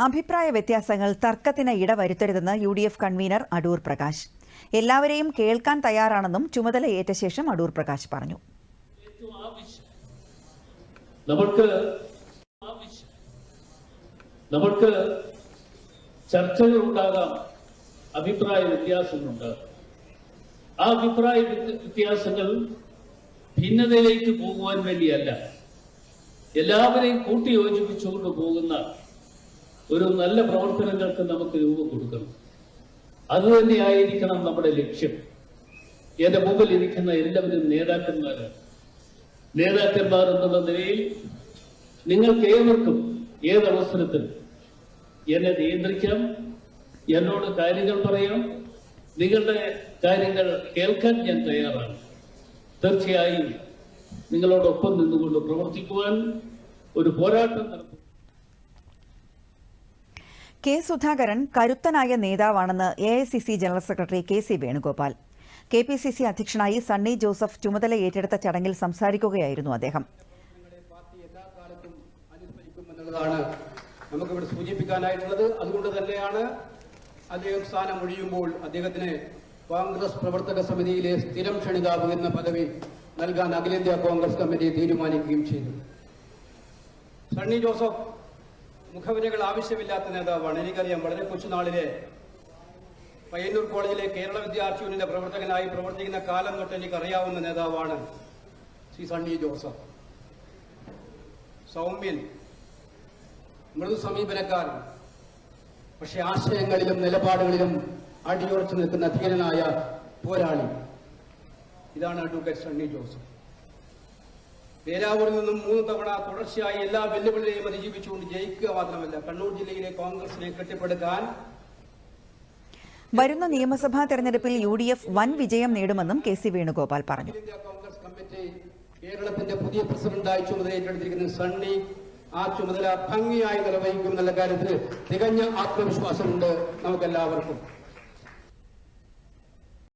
അഭിപ്രായ വ്യത്യാസങ്ങൾ തർക്കത്തിന് ഇടവരുത്തരുതെന്ന് UDF convener Adoor Prakash. എല്ലാവരെയും കേൾക്കാൻ തയ്യാറാണെന്നും ചുമതലയേറ്റ ശേഷം അടൂർ പ്രകാശ് പറഞ്ഞു. നമുക്ക് ചർച്ചകൾ ഉണ്ടാകാം, അഭിപ്രായ വ്യത്യാസങ്ങളുണ്ടാകാം. ആ അഭിപ്രായ വ്യത്യാസങ്ങൾ ഭിന്നതയിലേക്ക് പോകുവാൻ വേണ്ടിയല്ല, എല്ലാവരെയും കൂട്ടിയോജിപ്പിച്ചുകൊണ്ട് പോകുന്ന ഒരു നല്ല പ്രവർത്തനങ്ങൾക്ക് നമുക്ക് രൂപം കൊടുക്കണം. അതുതന്നെയായിരിക്കണം നമ്മുടെ ലക്ഷ്യം. എന്റെ മുമ്പിൽ ഇരിക്കുന്ന എല്ലാവരും നേതാക്കന്മാരാണ്. നേതാക്കന്മാർ എന്നുള്ള നിലയിൽ നിങ്ങൾക്ക് ഏവർക്കും ഏതവസരത്തിൽ എന്നെ നിയന്ത്രിക്കാം, എന്നോട് കാര്യങ്ങൾ പറയാം, നിങ്ങളുടെ കാര്യങ്ങൾ കേൾക്കാൻ ഞാൻ തയ്യാറാണ്. തീർച്ചയായും നിങ്ങളോടൊപ്പം നിന്നുകൊണ്ട് പ്രവർത്തിക്കുവാൻ ഒരു പോരാട്ടം നടത്തും. കെ സുധാകരൻ കരുത്തനായ നേതാവാണെന്ന് AICC general secretary KC Venugopal. KPCC അധ്യക്ഷനായി സണ്ണി ജോസഫ് ചുമതല ഏറ്റെടുത്ത ചടങ്ങിൽ സംസാരിക്കുകയായിരുന്നു അദ്ദേഹം. നമുക്കിവിടെ സൂചിപ്പിക്കാനായിട്ടുള്ളത്. അതുകൊണ്ട് തന്നെയാണ് അദ്ദേഹം സ്ഥാനം ഒഴിയുമ്പോൾ അദ്ദേഹത്തിന് കോൺഗ്രസ് പ്രവർത്തക സമിതിയിലെ സ്ഥിരം ക്ഷണിതാവ് എന്ന പദവി നൽകാൻ അഖിലേന്ത്യാ കോൺഗ്രസ് കമ്മിറ്റി തീരുമാനിക്കുകയും ചെയ്തു. സണ്ണി ജോസഫ് മുഖവിരകൾ ആവശ്യമില്ലാത്ത നേതാവാണ്. എനിക്കറിയാം, വളരെ കൊച്ചുനാളിലെ പയ്യന്നൂർ കോളേജിലെ കേരള വിദ്യാർത്ഥി യൂണിയന്റെ പ്രവർത്തകനായി പ്രവർത്തിക്കുന്ന കാലം തൊട്ട് എനിക്കറിയാവുന്ന നേതാവാണ് ശ്രീ സണ്ണി ജോസഫ്. സൗമ്യൻ, മൃദു സമീപനക്കാരൻ, പക്ഷെ ആശയങ്ങളിലും നിലപാടുകളിലും അടിയുറച്ചു നിൽക്കുന്ന ധീരനായ പോരാളി. ഇതാണ് അഡ്വക്കേറ്റ് സണ്ണി ജോസഫ്. പേരാവൂരിൽ നിന്നും 3 തവണ തുടർച്ചയായി എല്ലാ വെല്ലുവിളിയെയും അതിജീവിച്ചുകൊണ്ട് ജയിക്കുക മാത്രമല്ല, കണ്ണൂർ ജില്ലയിലെ കോൺഗ്രസിനെ കെട്ടിപ്പടുക്കാൻ വരുന്ന നിയമസഭാ തെരഞ്ഞെടുപ്പിൽ UDF വൻ വിജയം നേടുമെന്നും KC വേണുഗോപാൽ പറഞ്ഞു. കോൺഗ്രസ് കമ്മിറ്റി കേരളത്തിന്റെ പുതിയ പ്രസിഡന്റായി ചുമതല ഏറ്റെടുത്തിരിക്കുന്ന സണ്ണി ആ ചുമതല ഭംഗിയായി നിർവഹിക്കുമെന്നുള്ള കാര്യത്തിൽ തികഞ്ഞ ആത്മവിശ്വാസമുണ്ട് നമുക്കെല്ലാവർക്കും.